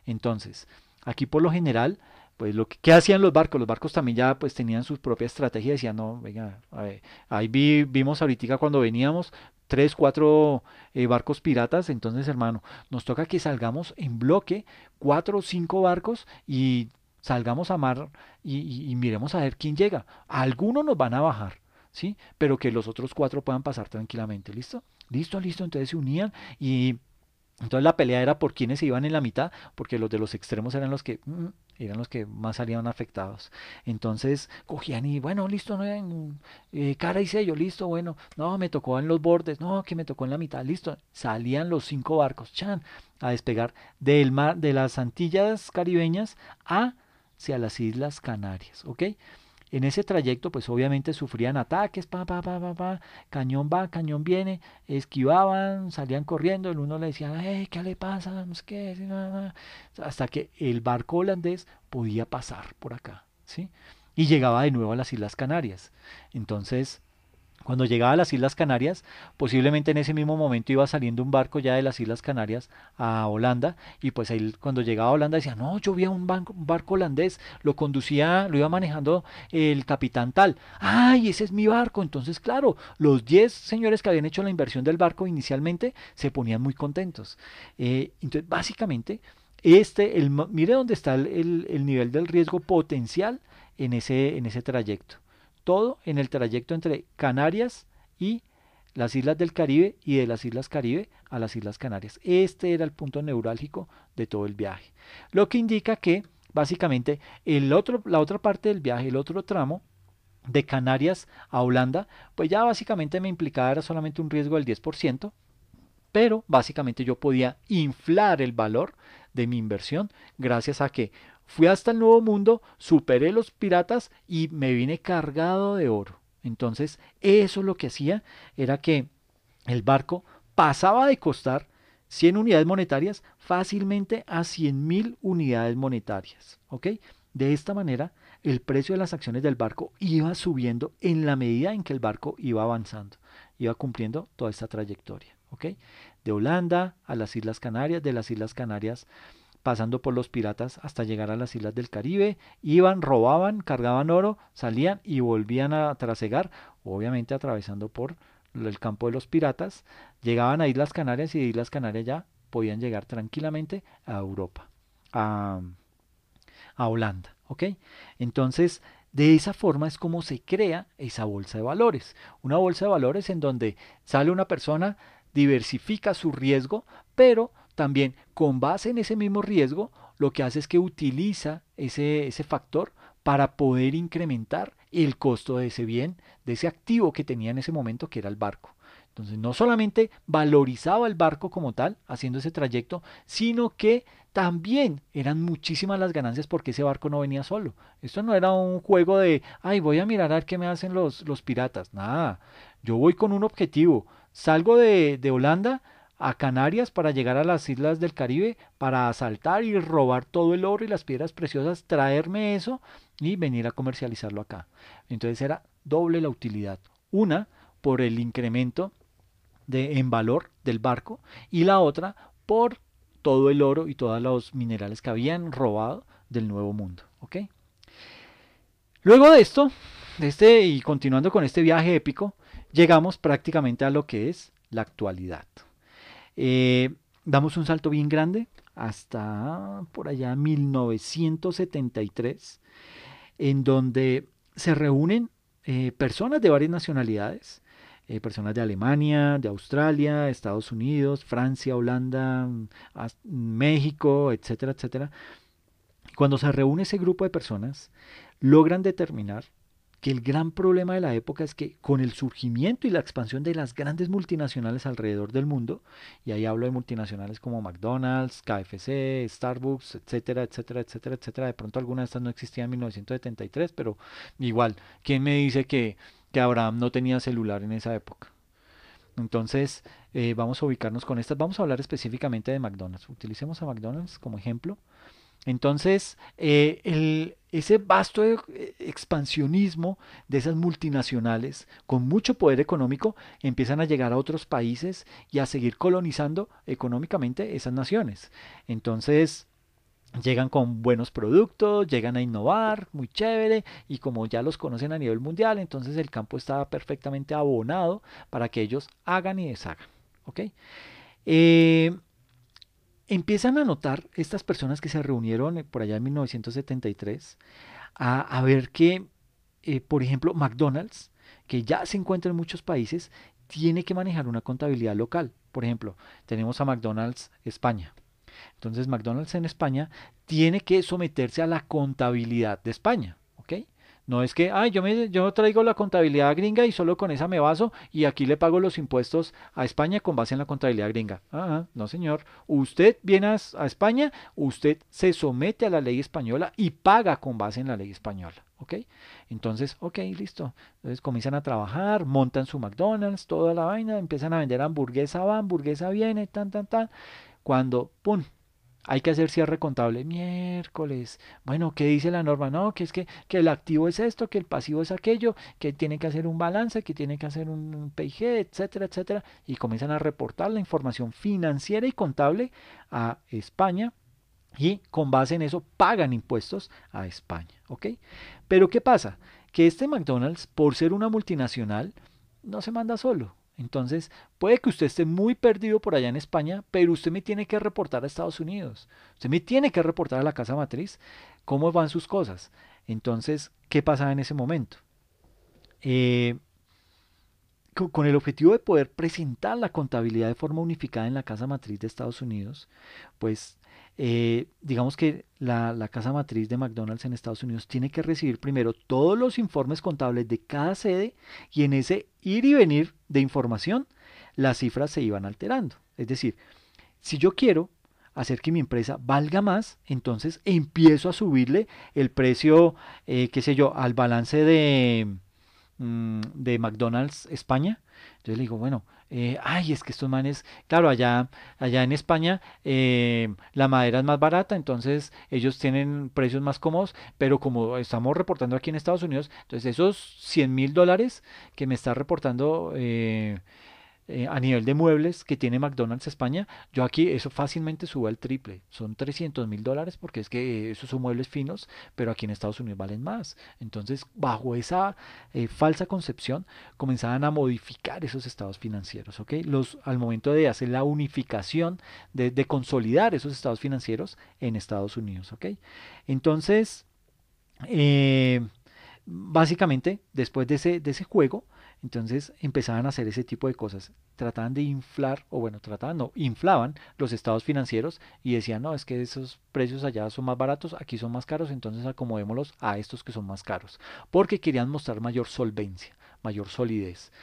Entonces, aquí por lo general, pues ¿qué hacían los barcos? Los barcos también ya pues tenían su propia estrategia, decían, no, venga, a ver, ahí vimos ahorita cuando veníamos tres, cuatro barcos piratas, entonces hermano, nos toca que salgamos en bloque, cuatro o cinco barcos y salgamos a mar y miremos a ver quién llega. Algunos nos van a bajar, ¿sí? Pero que los otros cuatro puedan pasar tranquilamente, ¿listo? Listo, listo, entonces se unían y Entonces la pelea era por quienes se iban en la mitad, porque los de los extremos eran los que más salían afectados. Entonces cogían y bueno, listo, no, cara y sello, listo, bueno, no, me tocó en los bordes, no, que me tocó en la mitad, listo. Salían los 5 barcos, chan, a despegar del mar, de las Antillas caribeñas hacia las Islas Canarias, ¿ok? En ese trayecto, pues obviamente sufrían ataques, cañón va, cañón viene, esquivaban, salían corriendo, el uno le decía, hey, ¿qué le pasa? No sé qué, sí, hasta que el barco holandés podía pasar por acá, ¿sí? Y llegaba de nuevo a las Islas Canarias. Entonces, cuando llegaba a las Islas Canarias, posiblemente en ese mismo momento iba saliendo un barco ya de las Islas Canarias a Holanda, y pues ahí cuando llegaba a Holanda decía, no, yo vi a un barco holandés, lo conducía, lo iba manejando el capitán tal. ¡Ay, ese es mi barco! Entonces, claro, los 10 señores que habían hecho la inversión del barco inicialmente se ponían muy contentos. Entonces, básicamente, mire dónde está el nivel del riesgo potencial en ese trayecto. Todo en el trayecto entre Canarias y las islas del Caribe, y de las islas Caribe a las islas Canarias. Este era el punto neurálgico de todo el viaje. Lo que indica que básicamente la otra parte del viaje, el otro tramo de Canarias a Holanda, pues ya básicamente me implicaba era solamente un riesgo del 10%, pero básicamente yo podía inflar el valor de mi inversión gracias a que fui hasta el Nuevo Mundo, superé los piratas y me vine cargado de oro. Entonces, eso lo que hacía era que el barco pasaba de costar 100 unidades monetarias fácilmente a 100.000 unidades monetarias. ¿Ok? De esta manera, el precio de las acciones del barco iba subiendo en la medida en que el barco iba avanzando, iba cumpliendo toda esta trayectoria. ¿Ok? De Holanda a las Islas Canarias, de las Islas Canarias pasando por los piratas hasta llegar a las islas del Caribe, iban, robaban, cargaban oro, salían y volvían a trasegar, obviamente atravesando por el campo de los piratas, llegaban a Islas Canarias y de Islas Canarias ya podían llegar tranquilamente a Europa, a, a Holanda, ¿ok? Entonces, de esa forma es como se crea esa bolsa de valores. Una bolsa de valores en donde sale una persona, diversifica su riesgo, pero también con base en ese mismo riesgo, lo que hace es que utiliza ese factor para poder incrementar el costo de ese bien, de ese activo que tenía en ese momento, que era el barco. Entonces, no solamente valorizaba el barco como tal, haciendo ese trayecto, sino que también eran muchísimas las ganancias porque ese barco no venía solo. Esto no era un juego de, ay, voy a mirar a ver qué me hacen los piratas. Nada, yo voy con un objetivo. Salgo de Holanda a Canarias para llegar a las islas del Caribe para asaltar y robar todo el oro y las piedras preciosas, traerme eso y venir a comercializarlo acá. Entonces era doble la utilidad. Una, por el incremento en valor del barco, y la otra por todo el oro y todos los minerales que habían robado del Nuevo Mundo. ¿Ok? Luego de esto, y continuando con este viaje épico, llegamos prácticamente a lo que es la actualidad. Damos un salto bien grande hasta por allá 1973, en donde se reúnen personas de varias nacionalidades, personas de Alemania, de Australia, Estados Unidos, Francia, Holanda, México, etcétera, etcétera. Cuando se reúne ese grupo de personas, logran determinar que el gran problema de la época es que con el surgimiento y la expansión de las grandes multinacionales alrededor del mundo, y ahí hablo de multinacionales como McDonald's, KFC, Starbucks, etcétera, etcétera, etcétera, etcétera, de pronto alguna de estas no existía en 1973, pero igual, ¿quién me dice que Abraham no tenía celular en esa época? Entonces, vamos a ubicarnos con estas, vamos a hablar específicamente de McDonald's. Utilicemos a McDonald's como ejemplo. Entonces, ese vasto expansionismo de esas multinacionales con mucho poder económico empiezan a llegar a otros países y a seguir colonizando económicamente esas naciones. Entonces, llegan con buenos productos, llegan a innovar, muy chévere, y como ya los conocen a nivel mundial, entonces el campo está perfectamente abonado para que ellos hagan y deshagan. ¿Ok? Eh, Empiezan a notar estas personas que se reunieron por allá en 1973 a ver que, por ejemplo, McDonald's, que ya se encuentra en muchos países, tiene que manejar una contabilidad local. Por ejemplo, tenemos a McDonald's España. Entonces, McDonald's en España tiene que someterse a la contabilidad de España, ¿ok? No es que, ay, yo traigo la contabilidad gringa y solo con esa me baso y aquí le pago los impuestos a España con base en la contabilidad gringa. No, señor. Usted viene a España, usted se somete a la ley española y paga con base en la ley española, ¿ok? Entonces, ok, listo. Entonces comienzan a trabajar, montan su McDonald's, toda la vaina, empiezan a vender hamburguesa va, hamburguesa viene, tan, tan, tan. Cuando, ¡pum! Hay que hacer cierre contable. Miércoles. Bueno, ¿qué dice la norma? No, que es que el activo es esto, que el pasivo es aquello, que tiene que hacer un balance, que tiene que hacer un PIG, etcétera, etcétera. Y comienzan a reportar la información financiera y contable a España y con base en eso pagan impuestos a España. ¿Ok? Pero ¿qué pasa? Que este McDonald's, por ser una multinacional, no se manda solo. Entonces, puede que usted esté muy perdido por allá en España, pero usted me tiene que reportar a Estados Unidos. Usted me tiene que reportar a la casa matriz cómo van sus cosas. Entonces, ¿qué pasa en ese momento? Eh, con el objetivo de poder presentar la contabilidad de forma unificada en la casa matriz de Estados Unidos, pues digamos que la casa matriz de McDonald's en Estados Unidos tiene que recibir primero todos los informes contables de cada sede y en ese ir y venir de información las cifras se iban alterando. Es decir, si yo quiero hacer que mi empresa valga más, entonces empiezo a subirle el precio, qué sé yo, al balance de McDonald's España. Entonces le digo, bueno, ay, es que estos manes, claro, allá en España la madera es más barata, entonces ellos tienen precios más cómodos, pero como estamos reportando aquí en Estados Unidos, entonces esos $100.000 que me está reportando a nivel de muebles que tiene McDonald's España, yo aquí eso fácilmente sube al triple. Son $300.000 porque es que esos son muebles finos, pero aquí en Estados Unidos valen más. Entonces, bajo esa falsa concepción, comenzaban a modificar esos estados financieros, ¿ok? Al momento de hacer la unificación, de consolidar esos estados financieros en Estados Unidos, ¿ok? Entonces, eh, básicamente, después de ese juego, entonces empezaban a hacer ese tipo de cosas. Trataban de inflar, o bueno, trataban, no, inflaban los estados financieros y decían, no, es que esos precios allá son más baratos, aquí son más caros, entonces acomodémoslos a estos que son más caros. Porque querían mostrar mayor solvencia, mayor solidez.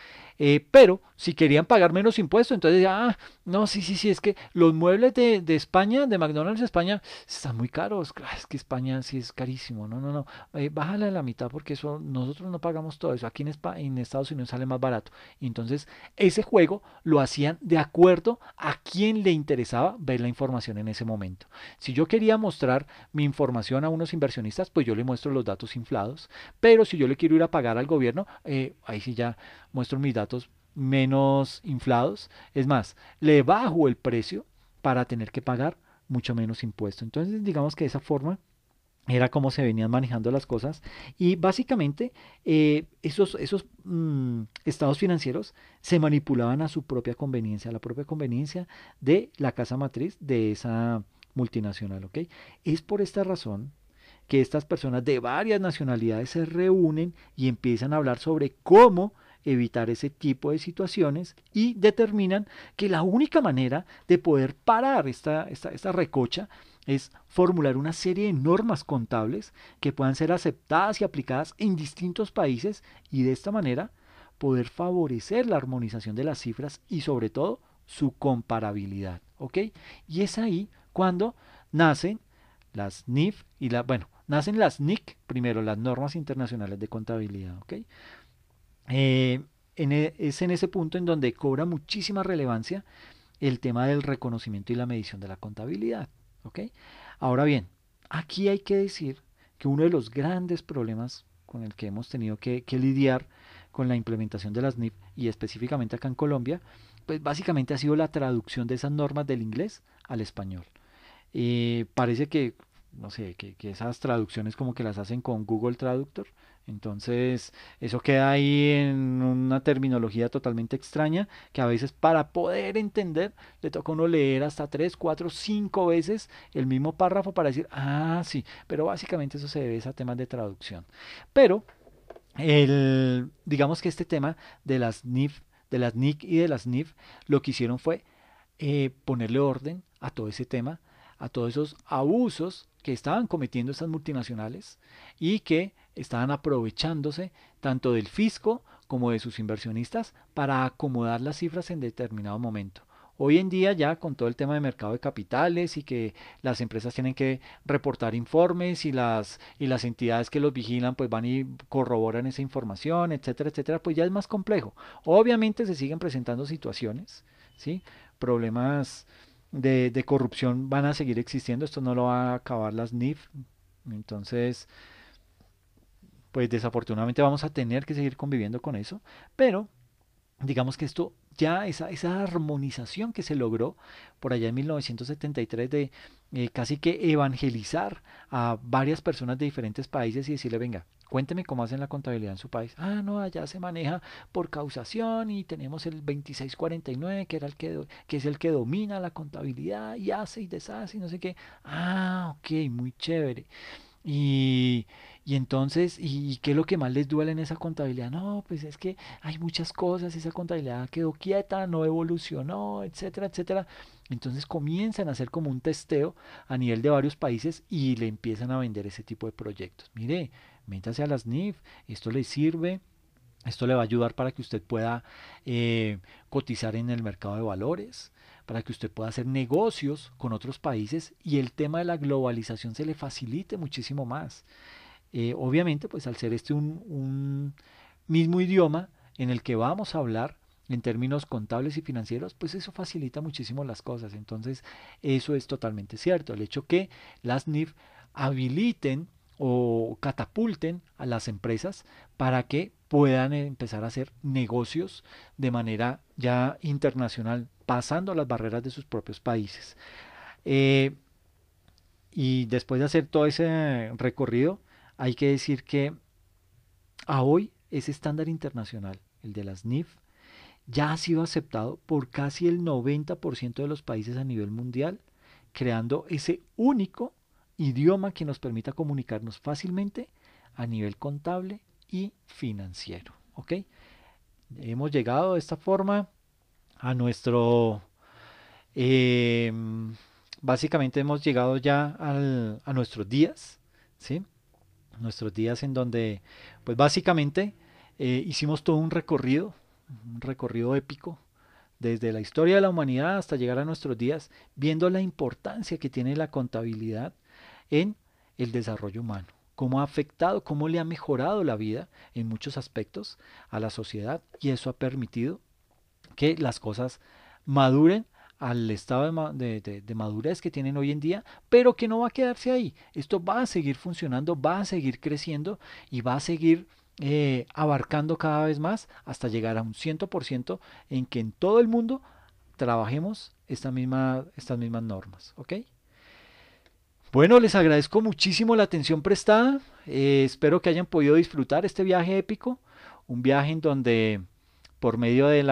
Pero si querían pagar menos impuestos, entonces ya, no, sí, sí, sí, es que los muebles de España, de McDonald's España, están muy caros. Es que España sí es carísimo. No, no, no. Bájale a la mitad porque eso nosotros no pagamos todo eso. Aquí en Estados Unidos sale más barato. Y entonces ese juego lo hacían de acuerdo a quien le interesaba ver la información en ese momento. Si yo quería mostrar mi información a unos inversionistas, pues yo le muestro los datos inflados. Pero si yo le quiero ir a pagar al gobierno, ahí sí ya muestro mis datos menos inflados. Es más, le bajo el precio para tener que pagar mucho menos impuesto. Entonces, digamos que de esa forma era como se venían manejando las cosas y básicamente esos estados financieros se manipulaban a su propia conveniencia, a la propia conveniencia de la casa matriz de esa multinacional, ¿ok? Es por esta razón que estas personas de varias nacionalidades se reúnen y empiezan a hablar sobre cómo evitar ese tipo de situaciones y determinan que la única manera de poder parar esta recocha es formular una serie de normas contables que puedan ser aceptadas y aplicadas en distintos países y de esta manera poder favorecer la armonización de las cifras y sobre todo su comparabilidad, ¿ok? Y es ahí cuando nacen las NIF y bueno, nacen las NIC, primero las normas internacionales de contabilidad, ¿ok? Eh, es en ese punto en donde cobra muchísima relevancia el tema del reconocimiento y la medición de la contabilidad, ¿ok? Ahora bien, aquí hay que decir que uno de los grandes problemas con el que hemos tenido que lidiar con la implementación de las NIF y específicamente acá en Colombia, pues básicamente ha sido la traducción de esas normas del inglés al español. Parece que, no sé, que esas traducciones como que las hacen con Google Traductor. Entonces, eso queda ahí en una terminología totalmente extraña que a veces para poder entender le toca a uno leer hasta 3, 4, 5 veces el mismo párrafo para decir, ah, sí, pero básicamente eso se debe a temas de traducción. Pero digamos que este tema de las NIF, de las NIC y de las NIF, lo que hicieron fue ponerle orden a todo ese tema, a todos esos abusos que estaban cometiendo estas multinacionales y que estaban aprovechándose tanto del fisco como de sus inversionistas para acomodar las cifras en determinado momento. Hoy en día ya con todo el tema de mercado de capitales y que las empresas tienen que reportar informes y las entidades que los vigilan pues van y corroboran esa información, etcétera, etcétera, pues ya es más complejo. Obviamente se siguen presentando situaciones, ¿sí? Problemas de corrupción van a seguir existiendo, esto no lo va a acabar las NIF, entonces pues desafortunadamente vamos a tener que seguir conviviendo con eso, pero digamos que esto ya, esa armonización que se logró por allá en 1973 de casi que evangelizar a varias personas de diferentes países y decirle, venga, cuénteme cómo hacen la contabilidad en su país. Ah, no, allá se maneja por causación y tenemos el 2649 que era que es el que domina la contabilidad y hace y deshace y no sé qué. Ah, ok, muy chévere. Y, y entonces, ¿y qué es lo que más les duele en esa contabilidad? No, pues es que hay muchas cosas, esa contabilidad quedó quieta, no evolucionó, etcétera, etcétera. Entonces comienzan a hacer como un testeo a nivel de varios países y le empiezan a vender ese tipo de proyectos. Mire, métase a las NIF, esto le sirve, esto le va a ayudar para que usted pueda cotizar en el mercado de valores, para que usted pueda hacer negocios con otros países y el tema de la globalización se le facilite muchísimo más. Obviamente, pues al ser este un mismo idioma en el que vamos a hablar en términos contables y financieros, pues eso facilita muchísimo las cosas. Entonces, eso es totalmente cierto. El hecho que las NIF habiliten o catapulten a las empresas para que puedan empezar a hacer negocios de manera ya internacional, pasando las barreras de sus propios países. Eh, y después de hacer todo ese recorrido, hay que decir que a hoy ese estándar internacional, el de las NIF, ya ha sido aceptado por casi el 90% de los países a nivel mundial, creando ese único idioma que nos permita comunicarnos fácilmente a nivel contable y financiero. ¿Ok? Hemos llegado de esta forma a nuestro... eh, básicamente hemos llegado ya a nuestros días, ¿sí? Nuestros días en donde, pues básicamente hicimos todo un recorrido épico, desde la historia de la humanidad hasta llegar a nuestros días, viendo la importancia que tiene la contabilidad en el desarrollo humano, cómo ha afectado, cómo le ha mejorado la vida en muchos aspectos a la sociedad y eso ha permitido que las cosas maduren al estado de madurez que tienen hoy en día, pero que no va a quedarse ahí. Esto va a seguir funcionando, va a seguir creciendo y va a seguir abarcando cada vez más hasta llegar a un 100% en que en todo el mundo trabajemos estas mismas normas. ¿Ok? Bueno, les agradezco muchísimo la atención prestada. Espero que hayan podido disfrutar este viaje épico, un viaje en donde por medio de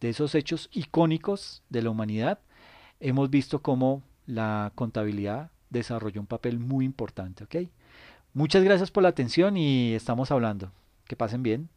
esos hechos icónicos de la humanidad, hemos visto cómo la contabilidad desarrolló un papel muy importante. ¿Ok? Muchas gracias por la atención y estamos hablando. Que pasen bien.